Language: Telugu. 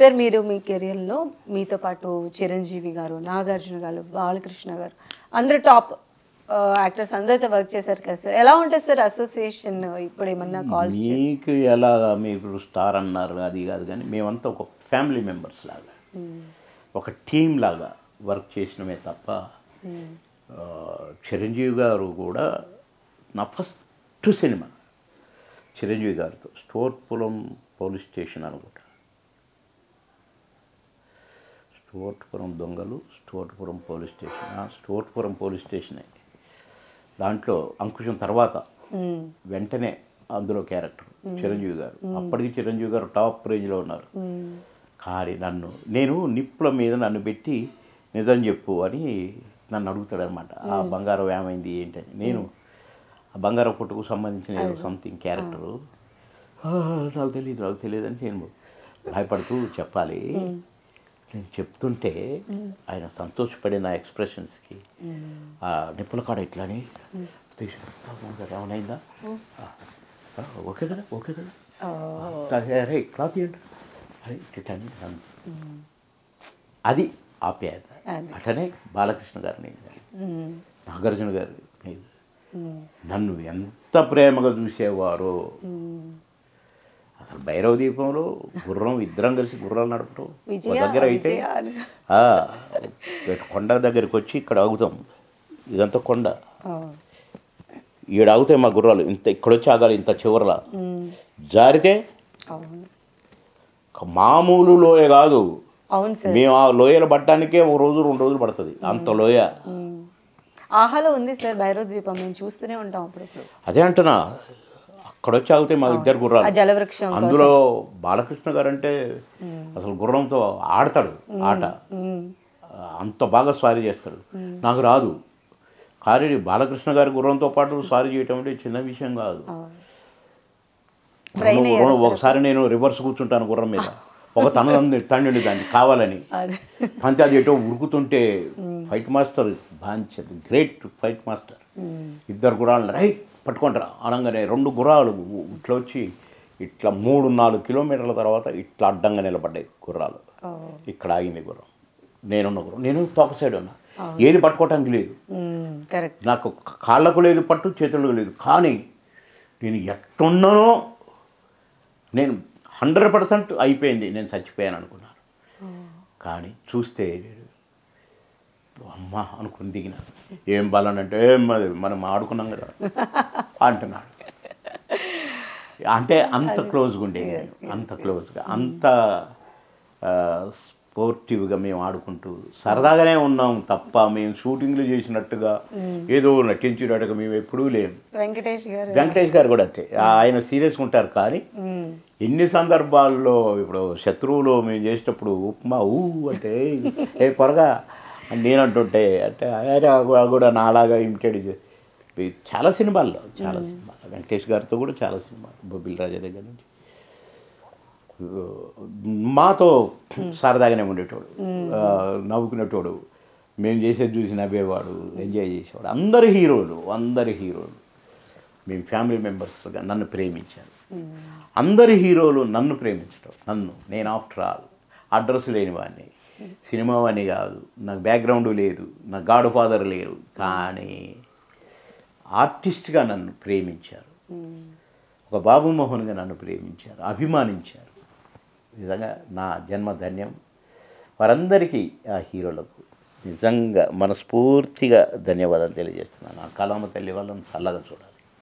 సార్ మీరు మీ కెరియర్లో మీతో పాటు చిరంజీవి గారు, నాగార్జున గారు, బాలకృష్ణ గారు అందరూ టాప్ యాక్టర్స్ అందరితో వర్క్ చేశారు కదా సార్. ఎలా ఉంటుంది సార్ అసోసియేషన్? ఇప్పుడు ఏమన్నా కాల్స్ మీకు ఎలా మీకు స్టార్ అన్నారు అది కాదు, కానీ మేమంతా ఒక ఫ్యామిలీ మెంబర్స్ లాగా ఒక టీం లాగా వర్క్ చేసినమే తప్ప చిరంజీవి గారు కూడా నా ఫస్ట్ సినిమా చిరంజీవి గారితో స్టోర్పురం పోలీస్ స్టేషన్ అనుకుంటా, స్టోర్పురం దొంగలు, స్టోర్పురం పోలీస్ స్టేషన్, స్టోర్పురం పోలీస్ స్టేషనే. దాంట్లో అంకుశం తర్వాత వెంటనే అందులో క్యారెక్టర్ చిరంజీవి గారు. అప్పటికి చిరంజీవి గారు టాప్ రేంజ్లో ఉన్నారు. కానీ నేను నిప్పుల మీద నన్ను పెట్టి నిజం చెప్పు అని నన్ను అడుగుతాడనమాట. ఆ బంగారం ఏమైంది ఏంటని. నేను ఆ బంగారం పుట్టుకు సంబంధించిన సంథింగ్ క్యారెక్టరు నాకు తెలియదు అని నేను భయపడుతూ చెప్పాలి. నేను చెప్తుంటే ఆయన సంతోషపడిన ఎక్స్ప్రెషన్స్కి ఆ నిప్పుల కాడ ఇట్లాని ఏమైందా, ఓకే కదా ఓకే కదా రే క్లాత్ ఇవ్వండి అని ఇట్లని అది ఆప్యాయత. అట్లనే బాలకృష్ణ గారిని, నాగార్జున గారిని నన్ను ఎంత ప్రేమగా చూసేవారో. అసలు భైరవ దీపంలో గుర్రం ఇద్దరం కలిసి గుర్రాలు నడపటం దగ్గర అయితే కొండ దగ్గరికి వచ్చి ఇక్కడ ఆగుతాం. ఇదంతా కొండ, ఈడ ఆగుతాయి మా గుర్రాలు. ఇంత ఇక్కడొచ్చి ఆగాలి, ఇంత చివరలా జారితే మామూలు లోయ కాదు. మేము ఆ లోయలు పట్టడానికే ఒక రోజు 2 రోజులు పడుతుంది, అంత లోయ. ఆహాలో ఉంది సార్ భైరవ ద్వీపం, మేము చూస్తూనే ఉంటాం అప్పుడప్పుడు. అదే అంటున్నా, అక్కడ వచ్చి ఆగితే మా ఇద్దరు గుర్రాలు. జలవృక్షం అందులో బాలకృష్ణ గారు అంటే అసలు గుర్రంతో ఆడతాడు ఆట, అంత బాగా స్వారీ చేస్తాడు. నాకు రాదు, కానీ బాలకృష్ణ గారి గుర్రంతో పాటు స్వారీ చేయటం అంటే చిన్న విషయం కాదు. ఒకసారి నేను రివర్స్ కూర్చుంటాను గుర్రం మీద, ఒక తండ్రి దాన్ని కావాలని అంతే, అది ఎటో ఉరుకుతుంటే ఫైట్ మాస్టర్ బాంచది, గ్రేట్ ఫైట్ మాస్టర్, ఇద్దరు గుర్రాలను రై పట్టుకుంటారా అనగానే 2 గుర్రాలు ఇట్లా వచ్చి ఇట్లా 3-4 కిలోమీటర్ల తర్వాత ఇట్లా అడ్డంగా నిలబడ్డాయి గుర్రాలు. ఇక్కడ ఆగింది గుర్రం, నేనున్న గుర్రం. నేను తోక సైడ్ ఉన్నా, ఏది పట్టుకోవటానికి లేదు నాకు, కాళ్ళకు లేదు పట్టు, చేతులకు లేదు. కానీ నేను ఎట్టున్నానో నేను 100% అయిపోయింది, నేను చచ్చిపోయాను అనుకున్నాను. కానీ చూస్తే అమ్మ అనుకుని దిగిన. ఏం బాలనంటే ఏం మనం ఆడుకున్నాం కదా అంటున్నాడు. అంటే అంత క్లోజ్గా ఉండేది, అంత క్లోజ్గా, అంత స్పోర్టివ్గా మేము ఆడుకుంటూ సరదాగానే ఉన్నాం తప్ప మేము షూటింగ్లు చేసినట్టుగా ఏదో నటించినట్టుగా మేము ఎప్పుడూ లేము. వెంకటేష్ గారు కూడా అంతే, ఆయన సీరియస్గా ఉంటారు. కానీ ఎన్ని సందర్భాల్లో ఇప్పుడు శత్రువులో మేము చేసేటప్పుడు ఉప్మా అంటే ఏ త్వరగా నేను అంటుంటే అంటే ఆయన కూడా నాలాగా ఇమిటేట్ చాలా సినిమాల్లో వెంకటేష్ గారితో కూడా చాలా సినిమాలు, బొబ్బిల్ రాజా దగ్గర నుంచి మాతో సరదాగానే ఉండేటోడు, నవ్వుకునేటోడు, మేము చేసేది చూసి నవ్వేవాడు, ఎంజాయ్ చేసేవాడు. అందరు హీరోలు మేము ఫ్యామిలీ మెంబర్స్గా నన్ను ప్రేమించారు. అందరి హీరోలు నన్ను ప్రేమించడం, నేను ఆఫ్టర్ ఆల్ అడ్రస్ లేని వాడిని, సినిమా వాడిని కాదు, నాకు బ్యాక్గ్రౌండ్ లేదు, నాకు గాడ్ ఫాదర్ లేరు, కానీ ఆర్టిస్ట్గా నన్ను ప్రేమించారు, ఒక బాబుమోహన్గా నన్ను ప్రేమించారు, అభిమానించారు. నిజంగా నా జన్మ ధన్యం. వారందరికీ ఆ హీరోలకు నిజంగా మనస్ఫూర్తిగా ధన్యవాదాలు తెలియజేస్తున్నాను. ఆ కళామ తల్లి వాళ్ళని చల్లగా చూడాలి.